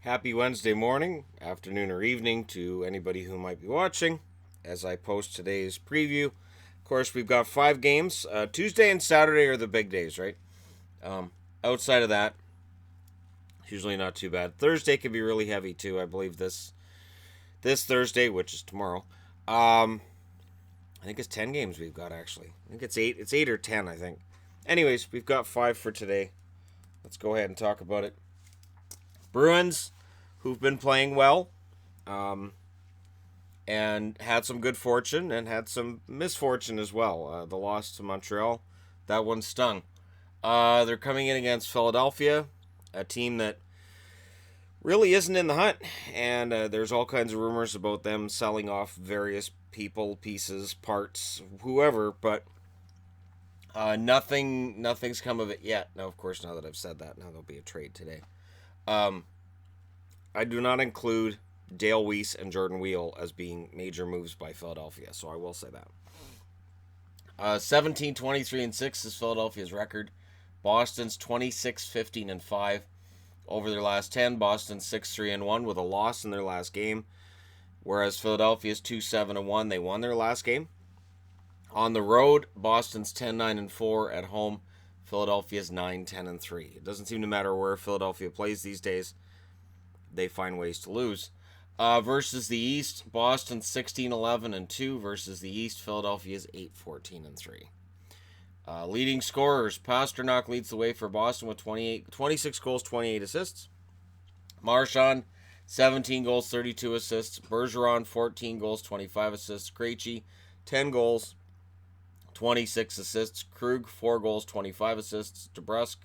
Happy Wednesday morning, afternoon, or evening to anybody who might be watching as I post today's preview. Of course, we've got 5 games. Tuesday and Saturday are the big days, right? Outside of that, it's usually not too bad. Thursday can be really heavy too. I believe this Thursday, which is tomorrow. I think it's 10 games we've got actually. I think it's 8. It's 8 or 10, I think. Anyways, we've got 5 for today. Let's go ahead and talk about it. Bruins, who've been playing well, and had some good fortune and had some misfortune as well. The loss to Montreal, that one stung. They're coming in against Philadelphia, a team that really isn't in the hunt, and there's all kinds of rumors about them selling off various people, pieces, parts, whoever, but nothing's come of it yet. Now, of course, now that I've said that, now there'll be a trade today. I do not include Dale Weiss and Jordan Wheel as being major moves by Philadelphia, so I will say that. 17, 23, and 6 is Philadelphia's record. Boston's 26, 15, and 5 over their last 10. Boston's 6, 3, and 1 with a loss in their last game, whereas Philadelphia's 2, 7, and 1. They won their last game. On the road, Boston's 10, 9, and 4. At home, Philadelphia's 9, 10, and 3. It doesn't seem to matter where Philadelphia plays these days. They find ways to lose. Versus the East, Boston 16, 11, and 2. Versus the East, Philadelphia's 8, 14, and 3. Leading scorers, Pasternak leads the way for Boston with 26 goals, 28 assists. Marchand, 17 goals, 32 assists. Bergeron, 14 goals, 25 assists. Krejci, 10 goals, 26 assists. Krug, 4 goals, 25 assists. DeBrusk,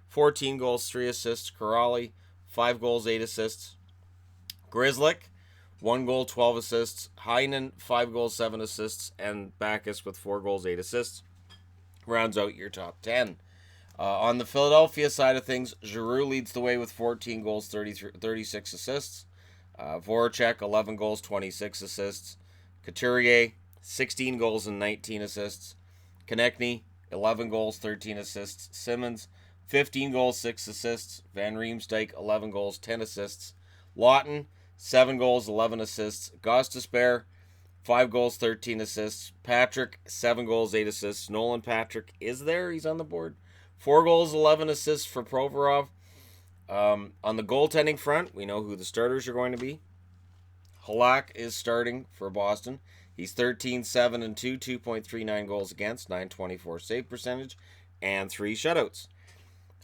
14 goals, 3 assists. Corrali, 5 goals, 8 assists. Grzelcyk, 1 goal, 12 assists. Heinen, 5 goals, 7 assists. And Backus with 4 goals, 8 assists. Rounds out your top 10. On the Philadelphia side of things, Giroux leads the way with 14 goals, 36 assists. Voracek, 11 goals, 26 assists. Couturier, 16 goals and 19 assists. Konechny, 11 goals, 13 assists. Simmons, 15 goals, 6 assists. Van Riemsdyk, 11 goals, 10 assists. Lawton, 7 goals, 11 assists. Gostisbehere, 5 goals, 13 assists. Patrick, 7 goals, 8 assists. Nolan Patrick is there. He's on the board. 4 goals, 11 assists for Provorov. On the goaltending front, we know who the starters are going to be. Halak is starting for Boston. He's 13, 7, and 2, 2.39 goals against, 924 save percentage, and 3 shutouts.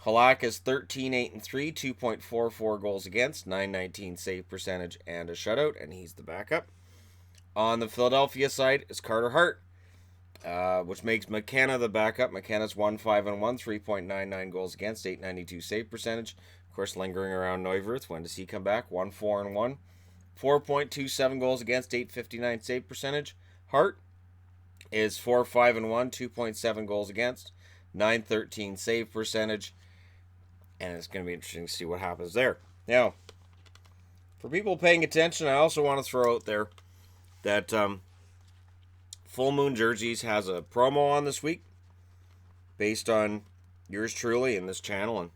Halak is 13, 8, and 3, 2.44 goals against, 919 save percentage, and a shutout, and he's the backup. On the Philadelphia side is Carter Hart, which makes McKenna the backup. McKenna's 1, 5, and 1, 3.99 goals against, 892 save percentage. Of course, lingering around Neuwirth. When does he come back? 1, 4, and 1. 4.27 goals against, 859 save percentage. Hart is 4, 5, and 1, 2.7 goals against, 913 save percentage. And it's going to be interesting to see what happens there. Now, for people paying attention, I also want to throw out there that Full Moon Jerseys has a promo on this week based on yours truly and this channel, and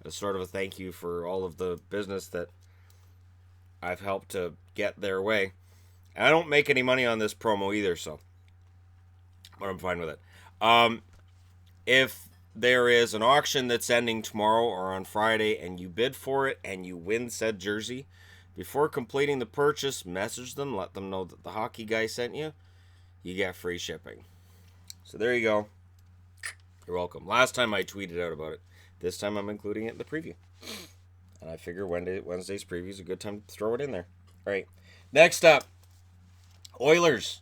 as sort of a thank you for all of the business that I've helped to get their way. I don't make any money on this promo either, so but I'm fine with it. If there is an auction that's ending tomorrow or on Friday and you bid for it and you win said jersey, before completing the purchase, message them, let them know that the hockey guy sent you. You get free shipping. So there you go. You're welcome. Last time I tweeted out about it. This time I'm including it in the preview. And I figure Wednesday's preview is a good time to throw it in there. All right. Next up, Oilers.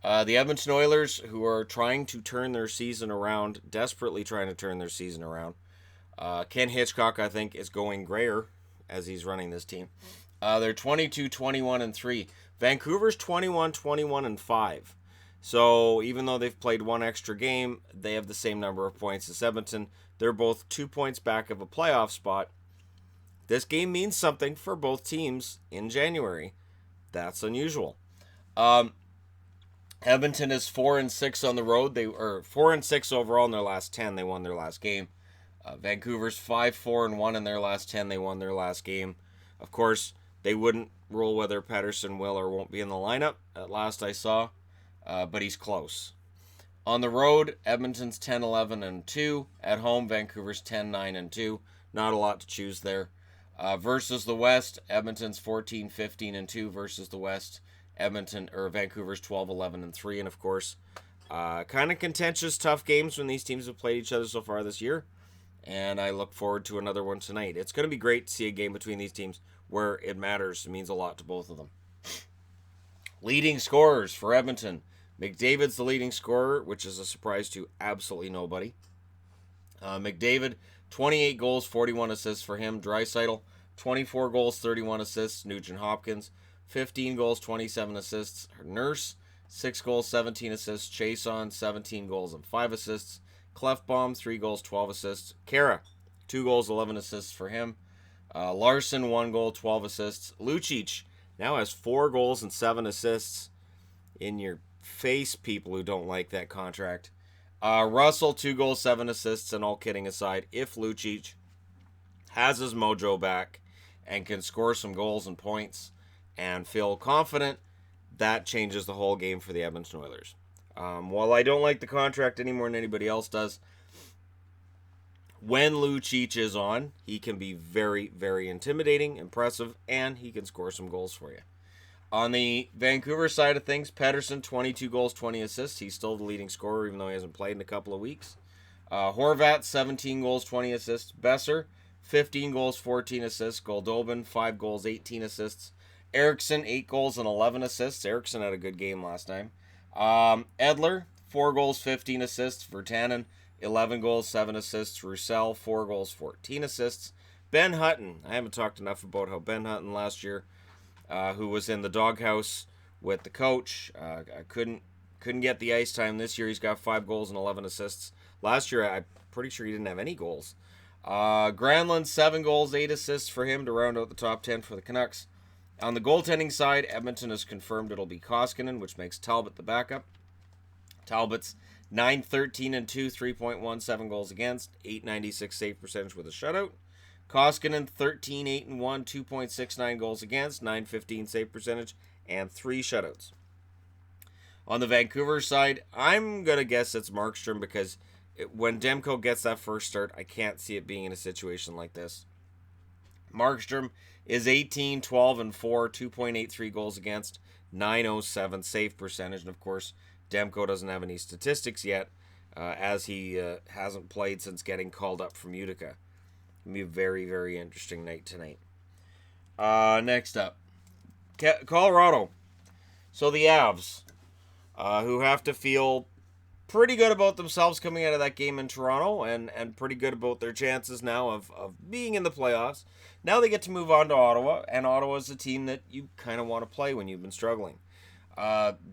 The Edmonton Oilers, who are trying to turn their season around, desperately trying to turn their season around. Ken Hitchcock, I think, is going grayer as he's running this team. They're 22, 21, and 3. Vancouver's 21, 21, and 5. So even though they've played one extra game, they have the same number of points as Edmonton. They're both 2 points back of a playoff spot. This game means something for both teams in January. That's unusual. Edmonton is 4-6 on the road. They are 4-6 overall in their last 10. They won their last game. Vancouver's 5-4-1 in their last 10. They won their last game. Of course, they wouldn't rule whether Pettersson will or won't be in the lineup, at last I saw, but he's close. On the road, Edmonton's 10-11-2. At home, Vancouver's 10-9-2. Not a lot to choose there. Versus the West, Edmonton's 14-15-2 versus the West. Vancouver's 12-11-3. And of course, kind of contentious, tough games when these teams have played each other so far this year. And I look forward to another one tonight. It's going to be great to see a game between these teams where it matters. It means a lot to both of them. Leading scorers for Edmonton. McDavid's the leading scorer, which is a surprise to absolutely nobody. McDavid, 28 goals, 41 assists for him. Draisaitl, 24 goals, 31 assists. Nugent Hopkins, 15 goals, 27 assists. Nurse, 6 goals, 17 assists. Chason, 17 goals and 5 assists. Clefbaum, 3 goals, 12 assists. Kara, 2 goals, 11 assists for him. Larson, 1 goal, 12 assists. Lucic now has 4 goals and 7 assists. In your face, people who don't like that contract. Russell, 2 goals, 7 assists, and all kidding aside, if Lucic has his mojo back and can score some goals and points and feel confident, that changes the whole game for the Edmonton Oilers. While I don't like the contract any more than anybody else does, when Lucic is on, he can be very, very intimidating, impressive, and he can score some goals for you. On the Vancouver side of things, Pettersson, 22 goals, 20 assists. He's still the leading scorer, even though he hasn't played in a couple of weeks. Horvat, 17 goals, 20 assists. Besser, 15 goals, 14 assists. Goldobin, 5 goals, 18 assists. Eriksson, 8 goals and 11 assists. Eriksson had a good game last time. Edler, 4 goals, 15 assists. Virtanen, 11 goals, 7 assists. Roussel, 4 goals, 14 assists. Ben Hutton, I haven't talked enough about how Ben Hutton last year, who was in the doghouse with the coach, couldn't get the ice time. This year he's got 5 goals and 11 assists. Last year I'm pretty sure he didn't have any goals. Granlund, 7 goals, 8 assists for him to round out the top 10 for the Canucks. On the goaltending side, Edmonton has confirmed it'll be Koskinen, which makes Talbot the backup. Talbot's 9-13-2, 3.17 goals against, 896 save percentage with a shutout. Koskinen, 13-8-1, 2.69 goals against, 915 save percentage, and 3 shutouts. On the Vancouver side, I'm going to guess it's Markstrom because when Demko gets that first start, I can't see it being in a situation like this. Markstrom is 18-12-4, 2.83 goals against, 907 save percentage, and of course, Demko doesn't have any statistics yet, as he hasn't played since getting called up from Utica. It'll be a very, very interesting night tonight. Next up, Colorado. So the Avs, who have to feel pretty good about themselves coming out of that game in Toronto and pretty good about their chances now of being in the playoffs. Now they get to move on to Ottawa, and Ottawa's a team that you kind of want to play when you've been struggling.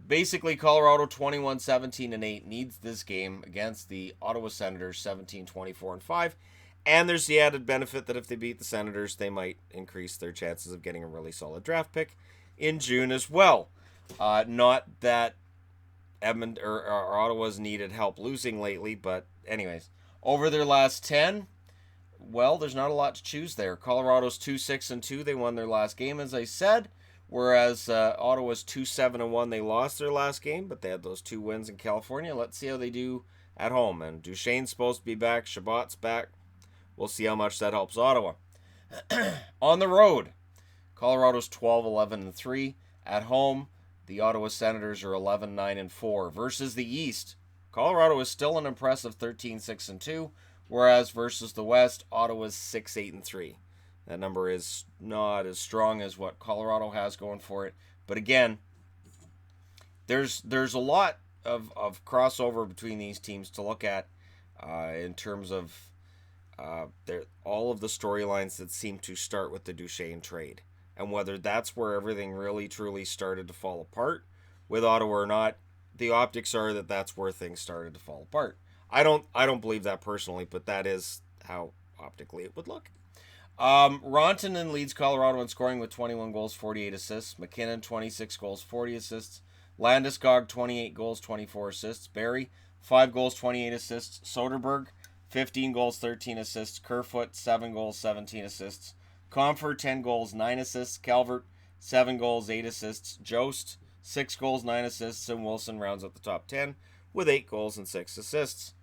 Basically, Colorado 21-17-8 needs this game against the Ottawa Senators 17-24-5. And there's the added benefit that if they beat the Senators, they might increase their chances of getting a really solid draft pick in June as well. Not that Edmonton or Ottawa's needed help losing lately, but anyways, over their last 10, well, there's not a lot to choose there. Colorado's 2-6-2. They won their last game, as I said, whereas Ottawa's 2-7-1. They lost their last game, but they had those 2 wins in California. Let's see how they do at home. And Duchesne's supposed to be back. Chabot's back. We'll see how much that helps Ottawa. On the road, Colorado's 12-11-3. At home, the Ottawa Senators are 11-9-4. Versus the East, Colorado is still an impressive 13-6-2, whereas versus the West, Ottawa's 6-8-3. That number is not as strong as what Colorado has going for it. But again, there's a lot of crossover between these teams to look at in terms of all of the storylines that seem to start with the Duchesne trade. And whether that's where everything really truly started to fall apart with Ottawa or not, the optics are that that's where things started to fall apart. I don't believe that personally, but that is how optically it would look. Rantanen leads Colorado in scoring with 21 goals, 48 assists. McKinnon, 26 goals, 40 assists. Landeskog, 28 goals, 24 assists. Barrie, 5 goals, 28 assists. Soderberg, 15 goals, 13 assists. Kerfoot, 7 goals, 17 assists. Comfort, 10 goals, 9 assists. Calvert, 7 goals, 8 assists. Jost, 6 goals, 9 assists. And Wilson rounds out the top 10 with 8 goals and 6 assists.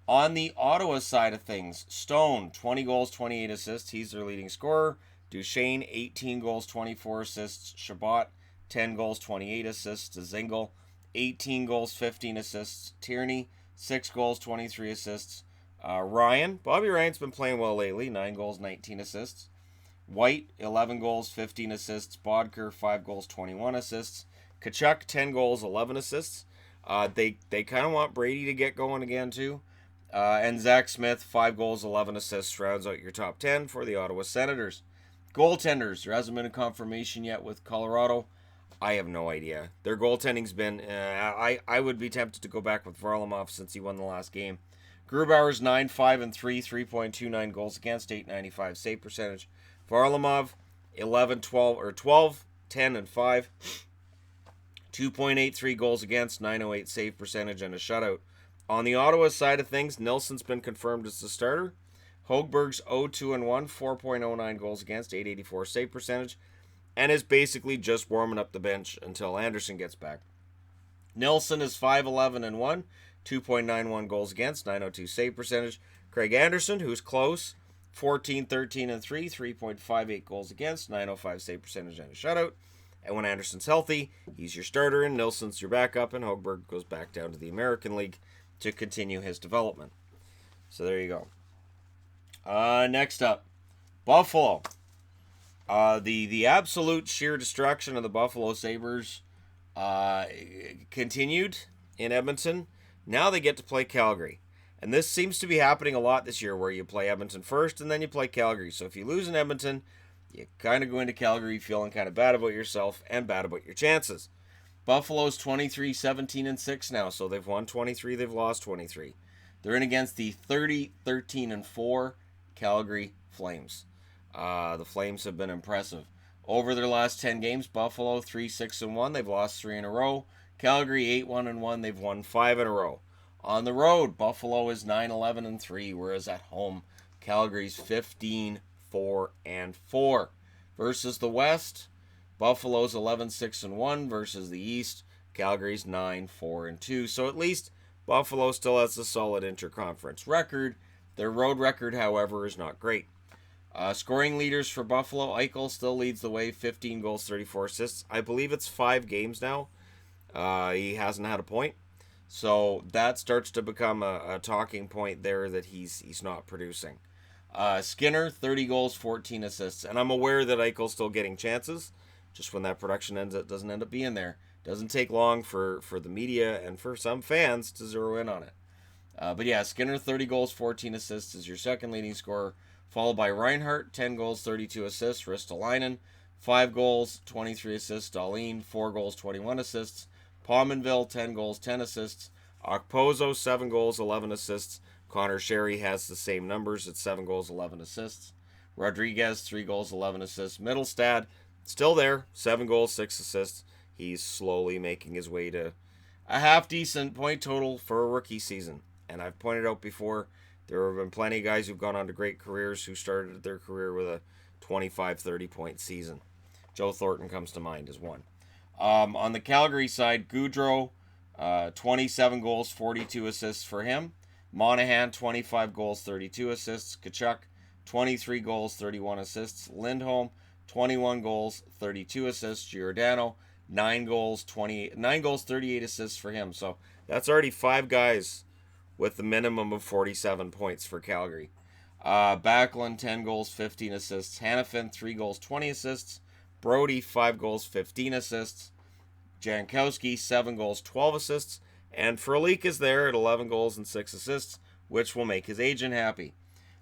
On the Ottawa side of things, Stone, 20 goals, 28 assists. He's their leading scorer. Duchesne, 18 goals, 24 assists. Chabot, 10 goals, 28 assists. Dzingel, 18 goals, 15 assists. Tierney, 6 goals, 23 assists. Bobby Ryan's been playing well lately, 9 goals, 19 assists. White, 11 goals, 15 assists. Bodker, 5 goals, 21 assists. Tkachuk, 10 goals, 11 assists. They kind of want Brady to get going again, too. And Zach Smith, 5 goals, 11 assists, rounds out your top 10 for the Ottawa Senators. Goaltenders, there hasn't been a confirmation yet with Colorado. I have no idea. Their goaltending's been, I would be tempted to go back with Varlamov since he won the last game. Grubauer's 9-5-3, 3.29 goals against, 895 save percentage. Varlamov, 12, 10 and 5, 2.83 goals against, 908 save percentage, and a shutout. On the Ottawa side of things, Nilsson's been confirmed as the starter. Hogberg's 0-2-1, 4.09 goals against, 884 save percentage, and is basically just warming up the bench until Anderson gets back. Nilsson is 5-11-1, 2.91 goals against, 902 save percentage. Craig Anderson, who's close, 14-13-3, 3.58 goals against, 905 save percentage, and a shutout. And when Anderson's healthy, he's your starter, and Nilsson's your backup, and Hogberg goes back down to the American League to continue his development. So there you go. Next up, Buffalo. The absolute sheer destruction of the Buffalo Sabres continued in Edmonton. Now they get to play Calgary. And this seems to be happening a lot this year, where you play Edmonton first and then you play Calgary. So if you lose in Edmonton, you kind of go into Calgary feeling kind of bad about yourself and bad about your chances. Buffalo's 23-17-6 now, so they've won 23, they've lost 23. They're in against the 30-13-4 Calgary Flames. The Flames have been impressive. Over their last 10 games, Buffalo 3-6-1, they've lost 3 in a row. Calgary 8-1-1, they've won 5 in a row. On the road, Buffalo is 9-11-3, whereas at home, Calgary's 15-4-4. Versus the West, Buffalo's 11-6-1 versus the East. Calgary's 9-4-2. So at least Buffalo still has a solid interconference record. Their road record, however, is not great. Scoring leaders for Buffalo, Eichel still leads the way, 15 goals, 34 assists. I believe it's 5 games now. He hasn't had a point. So that starts to become a talking point there that he's not producing. Skinner, 30 goals, 14 assists. And I'm aware that Eichel's still getting chances. Just when that production doesn't end up being there. Doesn't take long for the media and for some fans to zero in on it. But yeah, Skinner, 30 goals, 14 assists is your second leading scorer. Followed by Reinhart, 10 goals, 32 assists. Ristolainen, 5 goals, 23 assists. Dahlin, 4 goals, 21 assists. Pominville, 10 goals, 10 assists. Okposo, 7 goals, 11 assists. Connor Sherry has the same numbers at 7 goals, 11 assists. Rodriguez, 3 goals, 11 assists. Middlestad, still there, 7 goals, 6 assists. He's slowly making his way to a half-decent point total for a rookie season. And I've pointed out before, there have been plenty of guys who've gone on to great careers who started their career with a 25, 30-point season. Joe Thornton comes to mind as one. On the Calgary side, Goudreau, 27 goals, 42 assists for him. Monahan, 25 goals, 32 assists. Tkachuk, 23 goals, 31 assists. Lindholm, 21 goals, 32 assists. Giordano, 9 goals, 38 assists for him. So that's already 5 guys with the minimum of 47 points for Calgary. Backlund, 10 goals, 15 assists. Hanifin, 3 goals, 20 assists. Brody, 5 goals, 15 assists. Jankowski, 7 goals, 12 assists. And Frolik is there at 11 goals and 6 assists, which will make his agent happy.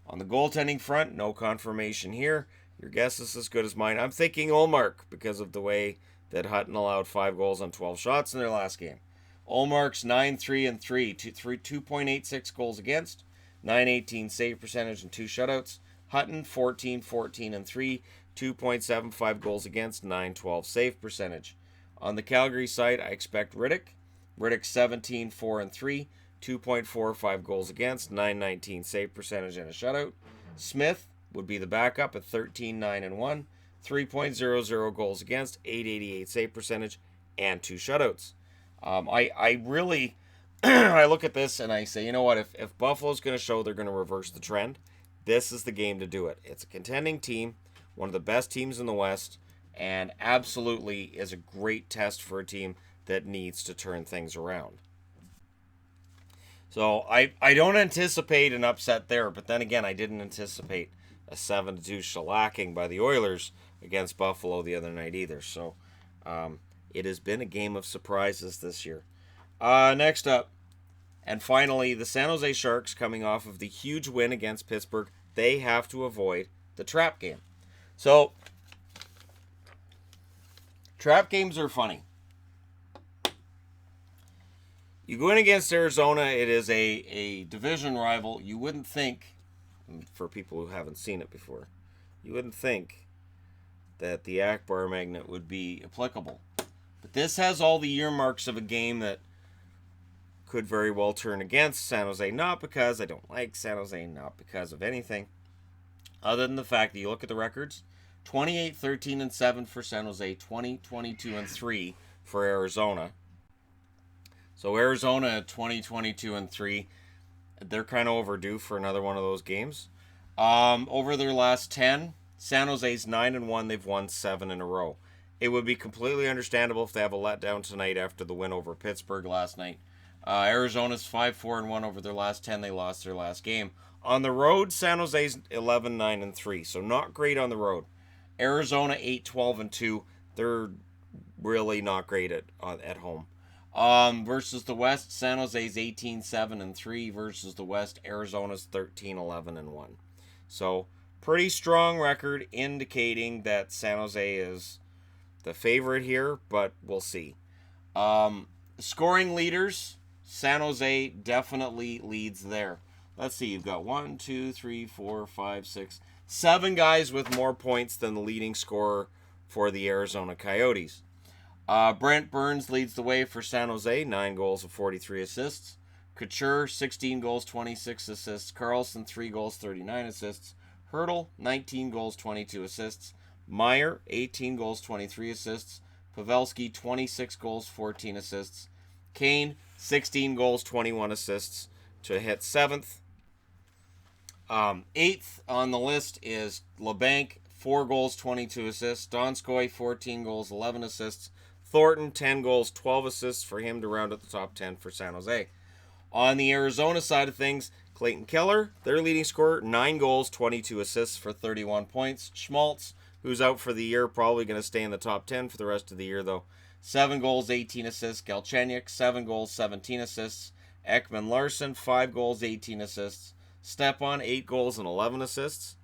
On the goaltending front, no confirmation here. Your guess is as good as mine. I'm thinking Ullmark because of the way that Hutton allowed 5 goals on 12 shots in their last game. Ullmark's 9-3-3, 2.86 goals against, 918 save percentage and 2 shutouts. Hutton 14-14-3, 2.75 goals against, 912 save percentage. On the Calgary side, I expect Riddick. Riddick 17-4-3, 2.45 goals against, 919 save percentage and a shutout. Smith would be the backup at 13-9-1, 3.00 goals against, 888 save percentage, and 2 shutouts. I really I look at this and I say, you know what, if Buffalo's going to show they're going to reverse the trend, this is the game to do it. It's a contending team, one of the best teams in the West, and absolutely is a great test for a team that needs to turn things around. So I don't anticipate an upset there, but then again, I didn't anticipate a 7-2 shellacking by the Oilers against Buffalo the other night either. So it has been a game of surprises this year. Next up, and finally, the San Jose Sharks coming off of the huge win against Pittsburgh. They have to avoid the trap game. So, trap games are funny. You go in against Arizona, it is a division rival. You wouldn't think, for people who haven't seen it before, you wouldn't think that the Akbar Magnet would be applicable. But this has all the earmarks of a game that could very well turn against San Jose, not because I don't like San Jose, not because of anything, other than the fact that you look at the records, 28, 13, and 7 for San Jose, 20, 22, and 3 for Arizona. So Arizona 20, 22, and 3, they're kind of overdue for another one of those games. Over their last 10, San Jose's 9-1, they've won 7 in a row. It would be completely understandable if they have a letdown tonight after the win over Pittsburgh last night. Arizona's 5-4-1 over their last 10. They lost their last game. On the road, San Jose's 11-9-3, so not great on the road. Arizona 8-12-2. They're really not great at home. Versus the West, San Jose's 18-7-3. Versus the West, Arizona's 13-11-1. So pretty strong record, indicating that San Jose is the favorite here, but we'll see. Scoring leaders, San Jose definitely leads there. Let's see, you've got 1, 2, 3, 4, 5, 6, 7 guys with more points than the leading scorer for the Arizona Coyotes. Brent Burns leads the way for San Jose, 9 goals and 43 assists. Couture, 16 goals, 26 assists. Carlson, 3 goals, 39 assists. Hurdle, 19 goals, 22 assists. Meyer, 18 goals, 23 assists. Pavelski, 26 goals, 14 assists. Kane, 16 goals, 21 assists to hit 7th. 8th on the list is LeBanc, 4 goals, 22 assists. Donskoy, 14 goals, 11 assists. Thornton, 10 goals, 12 assists for him to round out the top 10 for San Jose. On the Arizona side of things, Clayton Keller, their leading scorer, 9 goals, 22 assists for 31 points. Schmaltz, who's out for the year, probably going to stay in the top 10 for the rest of the year, though. 7 goals, 18 assists. Galchenyuk, 7 goals, 17 assists. Ekman Larson, 5 goals, 18 assists. Stepan, 8 goals and 11 assists.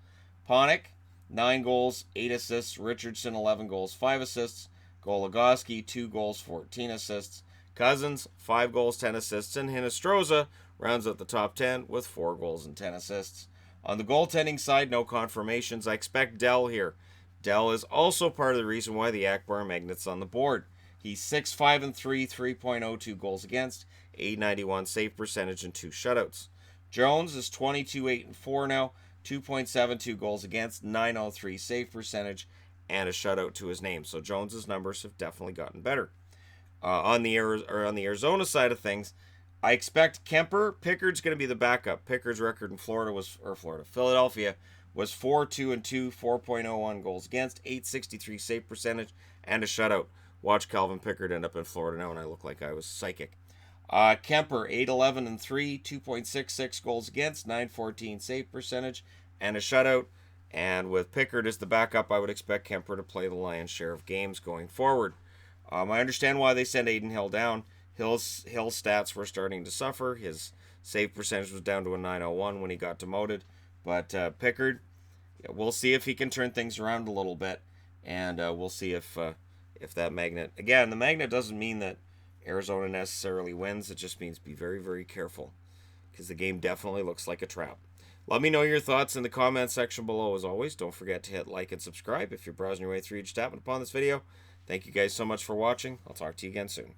Panik, 9 goals, 8 assists. Richardson, 11 goals, 5 assists. Goligoski, 2 goals, 14 assists. Cousins, 5 goals, 10 assists. And Hinostroza rounds out the top 10 with 4 goals and 10 assists. On the goaltending side, no confirmations. I expect Dell here. Dell is also part of the reason why the Akbar Magnet's on the board. He's 6-5-3, 3.02 goals against, 891 save percentage, and 2 shutouts. Jones is 22-8-4 now, 2.72 goals against, 903 save percentage, and a shutout to his name. So Jones's numbers have definitely gotten better. On the Arizona side of things, I expect Kemper. Pickard's going to be the backup. Pickard's record in Philadelphia was 4-2-2, 4.01 goals against, 863 save percentage, and a shutout. Watch Calvin Pickard end up in Florida now, and I look like I was psychic. Kemper, 8-11-3, 2.66 goals against, 914 save percentage, and a shutout. And with Pickard as the backup, I would expect Kemper to play the lion's share of games going forward. I understand why they sent Aiden Hill down. Hill's stats were starting to suffer. His save percentage was down to a 901 when he got demoted. But Pickard, we'll see if he can turn things around a little bit. And we'll see if that Magnet... Again, the Magnet doesn't mean that Arizona necessarily wins. It just means be very, very careful. Because the game definitely looks like a trap. Let me know your thoughts in the comment section below. As always, don't forget to hit like and subscribe if you're browsing your way through each tab upon this video. Thank you guys so much for watching. I'll talk to you again soon.